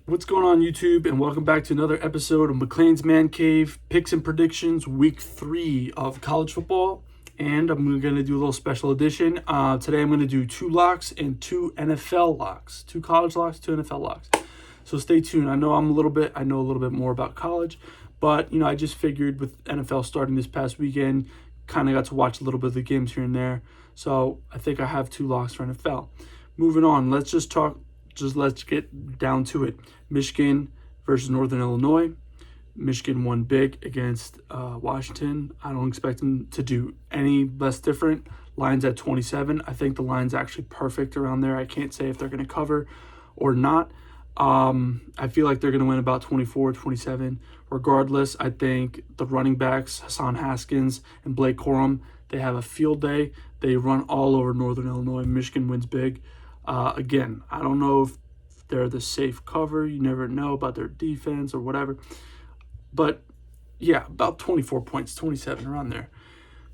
What's going on, YouTube? And welcome back to another episode of McLean's Man Cave Picks and Predictions, Week 3 of college football. And I'm going to do a little special edition. Today I'm going to do 2 locks and 2 NFL locks. 2 college locks, 2 NFL locks. So stay tuned. I know a little bit more about college, but I just figured with NFL starting this past weekend, kind of got to watch a little bit of the games here and there. So I think I have 2 locks for NFL. Moving on, let's get down to it. Michigan versus Northern Illinois. Michigan won big against Washington. I don't expect them to do any less different. Lions at 27. I think the line's actually perfect around there. I can't say if they're going to cover or not. I feel like they're going to win about 24-27. Regardless, I think the running backs, Hassan Haskins and Blake Corum, they have a field day. They run all over Northern Illinois. Michigan wins big. Again, I don't know if they're the safe cover. You never know about their defense or whatever. But, yeah, about 24 points, 27, around there.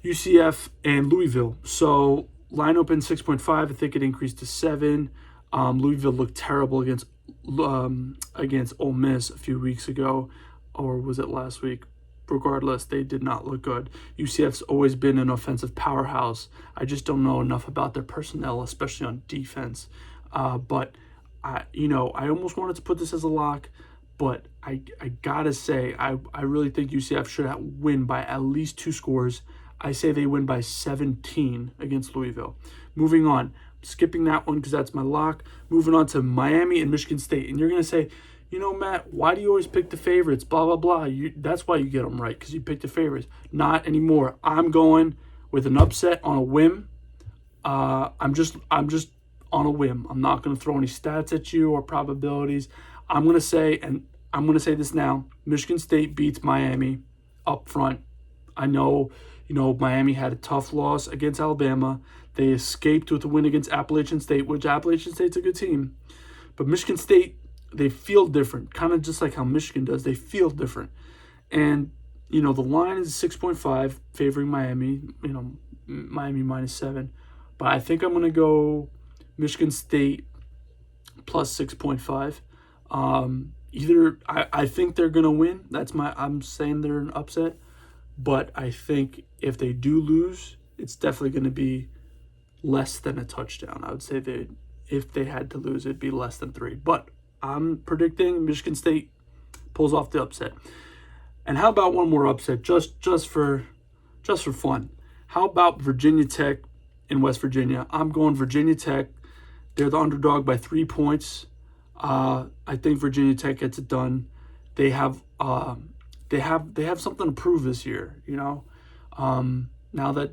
UCF and Louisville. So, line opened 6.5. I think it increased to 7. Louisville looked terrible against Ole Miss a few weeks ago. Or was it last week? Regardless, they did not look good. UCF's always been an offensive powerhouse. I just don't know enough about their personnel, especially on defense. But I almost wanted to put this as a lock, but I gotta say, I really think UCF should win by at least 2 scores. I say they win by 17 against Louisville. Moving on, skipping that one because that's my lock. Moving on to Miami and Michigan State, and you're gonna say, Matt, why do you always pick the favorites? Blah, blah, blah. That's why you get them right, because you pick the favorites. Not anymore. I'm going with an upset on a whim. I'm just on a whim. I'm not going to throw any stats at you or probabilities. I'm going to say this now, Michigan State beats Miami up front. I know, Miami had a tough loss against Alabama. They escaped with a win against Appalachian State, which Appalachian State's a good team. But Michigan State, they feel different, kind of just like how Michigan does. They feel different. And, the line is 6.5 favoring Miami, Miami minus 7. But I think I'm going to go Michigan State plus 6.5. I think they're going to win. I'm saying they're an upset. But I think if they do lose, it's definitely going to be less than a touchdown. I would say if they had to lose, it'd be less than 3. But I'm predicting Michigan State pulls off the upset. And how about one more upset, just for fun? How about Virginia Tech in West Virginia? I'm going Virginia Tech. They're the underdog by 3 points. I think Virginia Tech gets it done. They have something to prove this year. Now that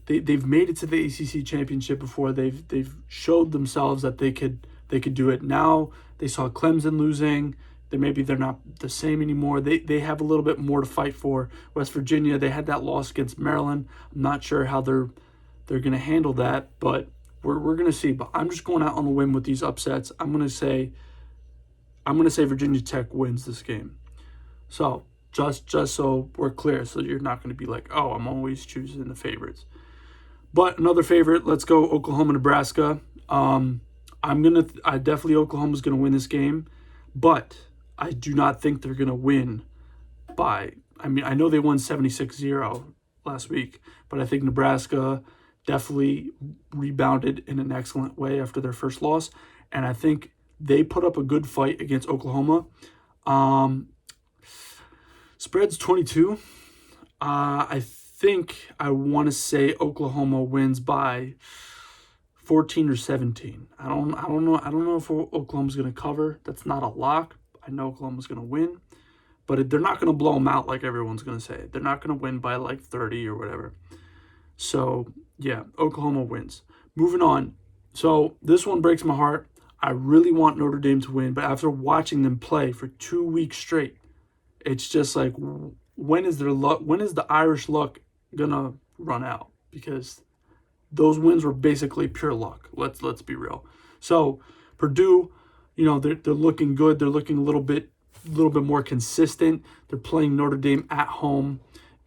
they've made it to the ACC championship before. They've showed themselves that they could do it. Now they saw Clemson losing. They're not the same anymore. They have a little bit more to fight for. West Virginia, they had that loss against Maryland. I'm not sure how they're going to handle that, but we're going to see. But I'm just going out on a whim with these upsets. I'm going to say Virginia Tech wins this game. So just so we're clear, so you're not going to be like, oh, I'm always choosing the favorites. But another favorite, let's go Oklahoma, Nebraska. Oklahoma's going to win this game, but I do not think they're going to win I know they won 76-0 last week, but I think Nebraska definitely rebounded in an excellent way after their first loss, and I think they put up a good fight against Oklahoma. Spread's 22. I think I want to say Oklahoma wins by 14 or 17. I don't know if Oklahoma's going to cover. That's not a lock. I know Oklahoma's going to win, but they're not going to blow them out like everyone's going to say. They're not going to win by like 30 or whatever. So, yeah, Oklahoma wins. Moving on. So, this one breaks my heart. I really want Notre Dame to win, but after watching them play for 2 weeks straight, it's just like, when is the Irish luck going to run out? Because those wins were basically pure luck. Let's be real. So Purdue, they're looking good. They're looking a little bit more consistent. They're playing Notre Dame at home,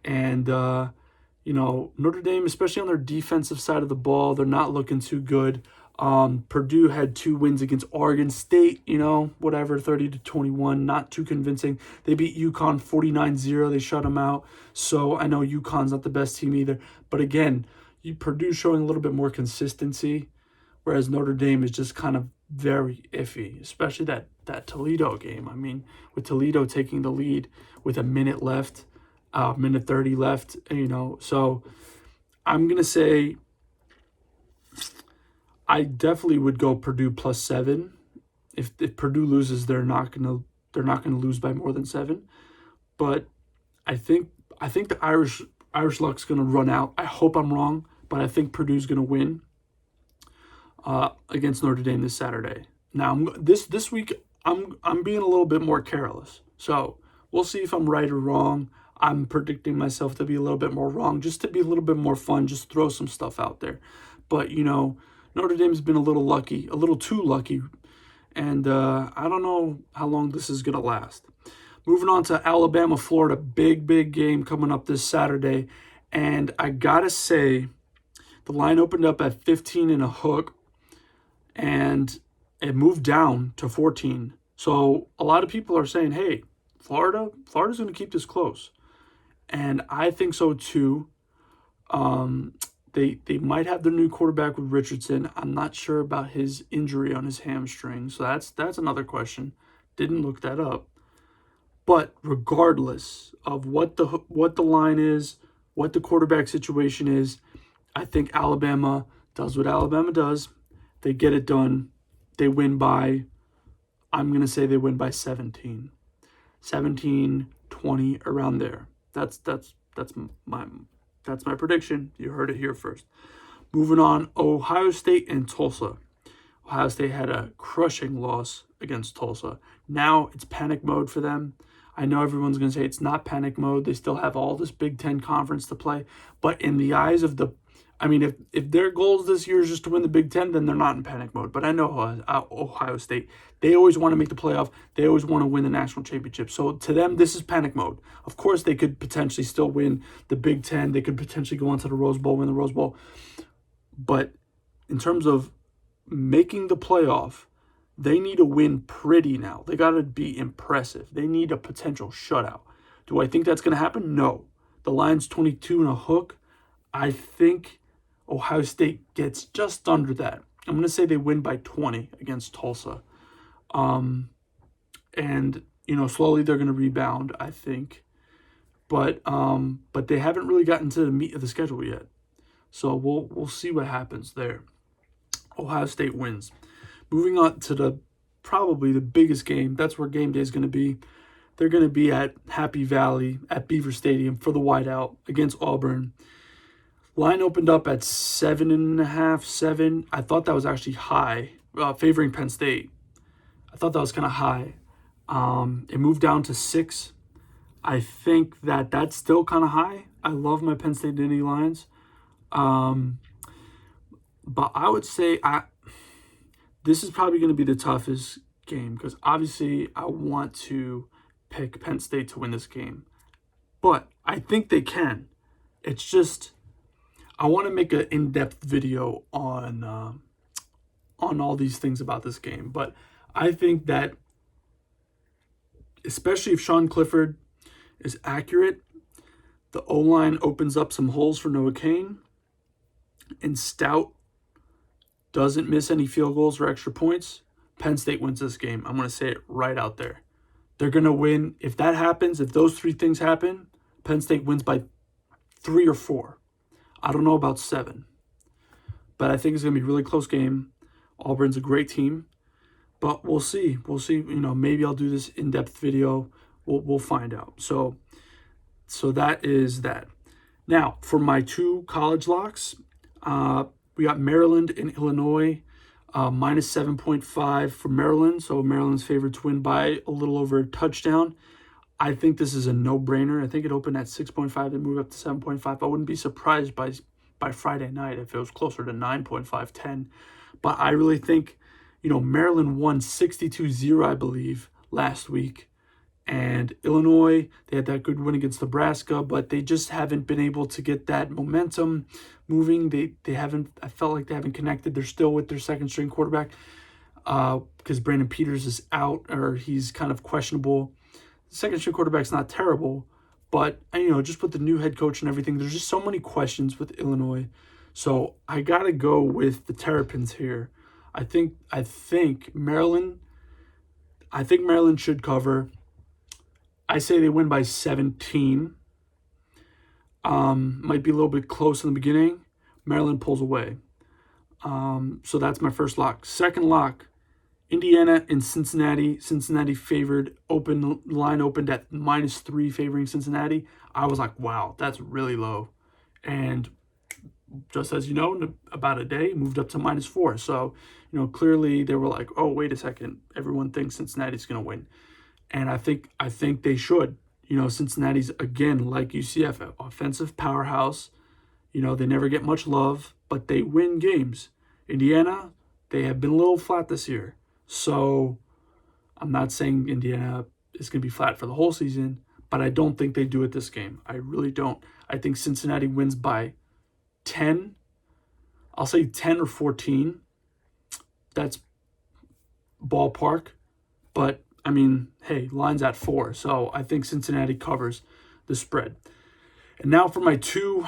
and Notre Dame, especially on their defensive side of the ball, they're not looking too good. Purdue had 2 wins against Oregon State, whatever, 30-21, not too convincing. They beat UConn 49-0. They shut them out. So I know UConn's not the best team either. But again, Purdue's showing a little bit more consistency, whereas Notre Dame is just kind of very iffy, especially that Toledo game. I mean, with Toledo taking the lead with a minute left, minute 30 left, So I'm going to say I definitely would go Purdue +7. If Purdue loses, they're not gonna lose by more than 7. But I think the Irish luck's gonna run out. I hope I'm wrong, but I think Purdue's gonna win against Notre Dame this Saturday. Now this week I'm being a little bit more careless, so we'll see if I'm right or wrong. I'm predicting myself to be a little bit more wrong, just to be a little bit more fun, just throw some stuff out there. But Notre Dame's been a little too lucky, and I don't know how long this is going to last. Moving on to Alabama, Florida, big game coming up this Saturday, and I got to say, the line opened up at 15 and a hook, and it moved down to 14. So a lot of people are saying, hey, Florida's going to keep this close, and I think so too. They might have their new quarterback with Richardson. I'm not sure about his injury on his hamstring, so that's another question. Didn't look that up. But regardless of what the line is, what the quarterback situation is, I think Alabama does what Alabama does. They get it done. They win by, I'm going to say they win by 17. 17, 20, around there. That's my prediction. You heard it here first. Moving on, Ohio State and Tulsa. Ohio State had a crushing loss against Tulsa. Now it's panic mode for them. I know everyone's going to say it's not panic mode. They still have all this Big Ten conference to play. But in the eyes of if their goals this year is just to win the Big Ten, then they're not in panic mode. But I know Ohio State, they always want to make the playoff. They always want to win the national championship. So to them, this is panic mode. Of course, they could potentially still win the Big Ten. They could potentially go on to the Rose Bowl, win the Rose Bowl. But in terms of making the playoff, they need to win pretty now. They got to be impressive. They need a potential shutout. Do I think that's going to happen? No. The line's 22 and a hook. I think Ohio State gets just under that. I'm going to say they win by 20 against Tulsa. And, slowly they're going to rebound, I think. But they haven't really gotten to the meat of the schedule yet. So we'll see what happens there. Ohio State wins. Moving on to probably the biggest game. That's where game day is going to be. They're going to be at Happy Valley at Beaver Stadium for the whiteout against Auburn. Line opened up at 7.5, 7. I thought that was actually high, favoring Penn State. I thought that was kind of high. It moved down to 6. I think that's still kind of high. I love my Penn State Nittany Lions. But I would say this is probably going to be the toughest game because obviously I want to pick Penn State to win this game. But I think they can. It's just I want to make an in-depth video on all these things about this game. But I think that especially if Sean Clifford is accurate, the O-line opens up some holes for Noah Cain, and Stout doesn't miss any field goals or extra points, Penn State wins this game. I'm going to say it right out there. They're going to win. If that happens, if those 3 things happen, Penn State wins by 3 or 4. I don't know about 7. But I think it's going to be a really close game. Auburn's a great team. But we'll see. We'll see. Maybe I'll do this in-depth video. We'll find out. So that is that. Now, for my 2 college locks, we got Maryland and Illinois, minus 7.5 for Maryland. So Maryland's favored to win by a little over a touchdown. I think this is a no-brainer. I think it opened at 6.5 and moved up to 7.5. I wouldn't be surprised by Friday night if it was closer to 9.5, 10. But I really think, Maryland won 62-0, I believe, last week. And Illinois, they had that good win against Nebraska, but they just haven't been able to get that momentum moving. They haven't, I felt like they haven't connected. They're still with their second string quarterback because Brandon Peters is out, or he's kind of questionable. Second string quarterback's not terrible, but just with the new head coach and everything, there's just so many questions with Illinois. So I gotta go with the Terrapins here. I think Maryland. I think Maryland should cover. I say they win by 17. Might be a little bit close in the beginning. Maryland pulls away. So that's my first lock. Second lock, Indiana and Cincinnati. Cincinnati favored. Line opened at -3, favoring Cincinnati. I was like, wow, that's really low. And just as you know, in about a day, moved up to -4. So, clearly they were like, oh, wait a second. Everyone thinks Cincinnati's going to win. And I think they should. Cincinnati's, again, like UCF, an offensive powerhouse. They never get much love, but they win games. Indiana, they have been a little flat this year. So I'm not saying Indiana is going to be flat for the whole season, but I don't think they do it this game. I really don't. I think Cincinnati wins by 10. I'll say 10 or 14. That's ballpark. But, hey, line's at 4. So I think Cincinnati covers the spread. And now for my 2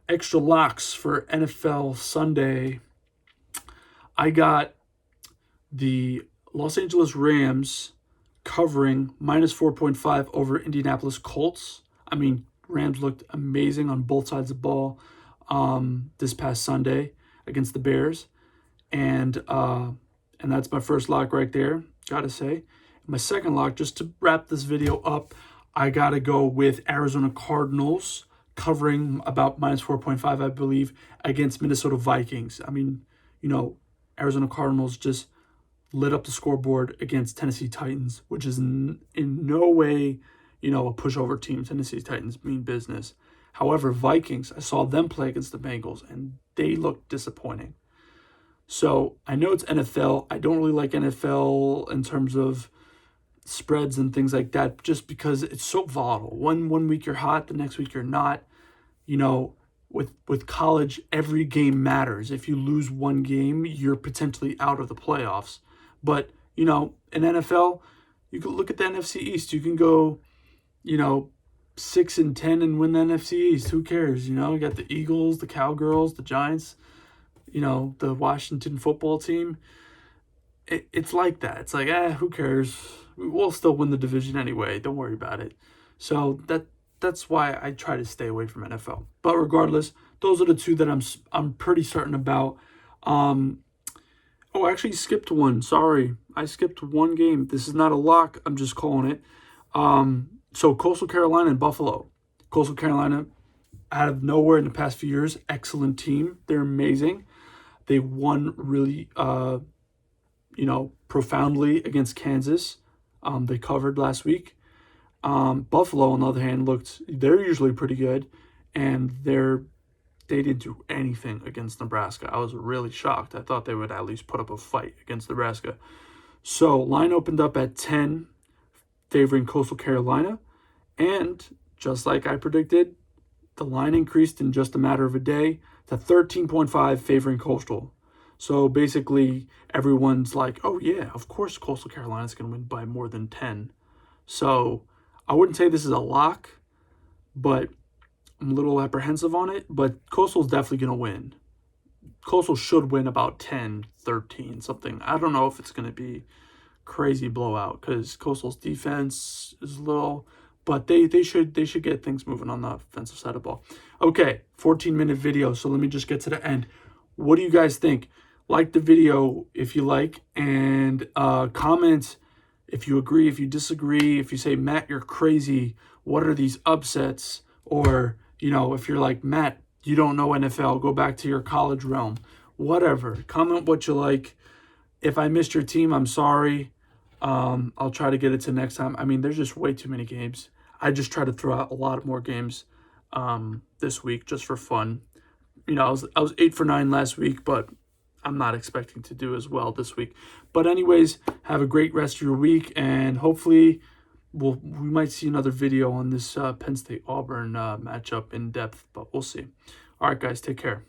extra locks for NFL Sunday. I got the Los Angeles Rams covering -4.5 over Indianapolis Colts. Rams looked amazing on both sides of the ball this past Sunday against the Bears. And that's my first lock right there, gotta say. My second lock, just to wrap this video up, I gotta go with Arizona Cardinals covering about -4.5, I believe, against Minnesota Vikings. Arizona Cardinals just lit up the scoreboard against Tennessee Titans, which is in no way, a pushover team. Tennessee Titans mean business. However, Vikings, I saw them play against the Bengals, and they looked disappointing. So I know it's NFL. I don't really like NFL in terms of spreads and things like that, just because it's so volatile. One week you're hot, the next week you're not. With college, every game matters. If you lose one game, you're potentially out of the playoffs. But, in NFL, you can look at the NFC East. You can go, 6-10 and win the NFC East. Who cares? You got the Eagles, the Cowgirls, the Giants, the Washington football team. It's like that. It's like, who cares? We'll still win the division anyway. Don't worry about it. So that's why I try to stay away from NFL. But regardless, those are the 2 that I'm pretty certain about. I actually skipped one. Sorry. I skipped one game. This is not a lock. I'm just calling it. So Coastal Carolina and Buffalo. Coastal Carolina, out of nowhere in the past few years, excellent team. They're amazing. They won really, profoundly against Kansas. They covered last week. Buffalo, on the other hand, they're usually pretty good, and they didn't do anything against Nebraska. I was really shocked. I thought they would at least put up a fight against Nebraska. So line opened up at 10, favoring Coastal Carolina, and just like I predicted, the line increased in just a matter of a day to 13.5, favoring Coastal. So basically, everyone's like, oh yeah, of course Coastal Carolina's going to win by more than 10. So I wouldn't say this is a lock, but I'm a little apprehensive on it. But Coastal's definitely going to win. Coastal should win about 10, 13, something. I don't know if it's going to be crazy blowout because Coastal's defense is little, but they should get things moving on the offensive side of the ball. Okay, 14-minute video, so let me just get to the end. What do you guys think? Like the video if you like, and comment if you agree, if you disagree, if you say, Matt, you're crazy, what are these upsets? Or, if you're like, Matt, you don't know NFL, go back to your college realm. Whatever. Comment what you like. If I missed your team, I'm sorry. I'll try to get it to next time. There's just way too many games. I just try to throw out a lot more games this week just for fun. I was 8 for 9 last week, but I'm not expecting to do as well this week. But anyways, have a great rest of your week, and hopefully we might see another video on this Penn State Auburn matchup in depth, but we'll see. All right, guys, take care.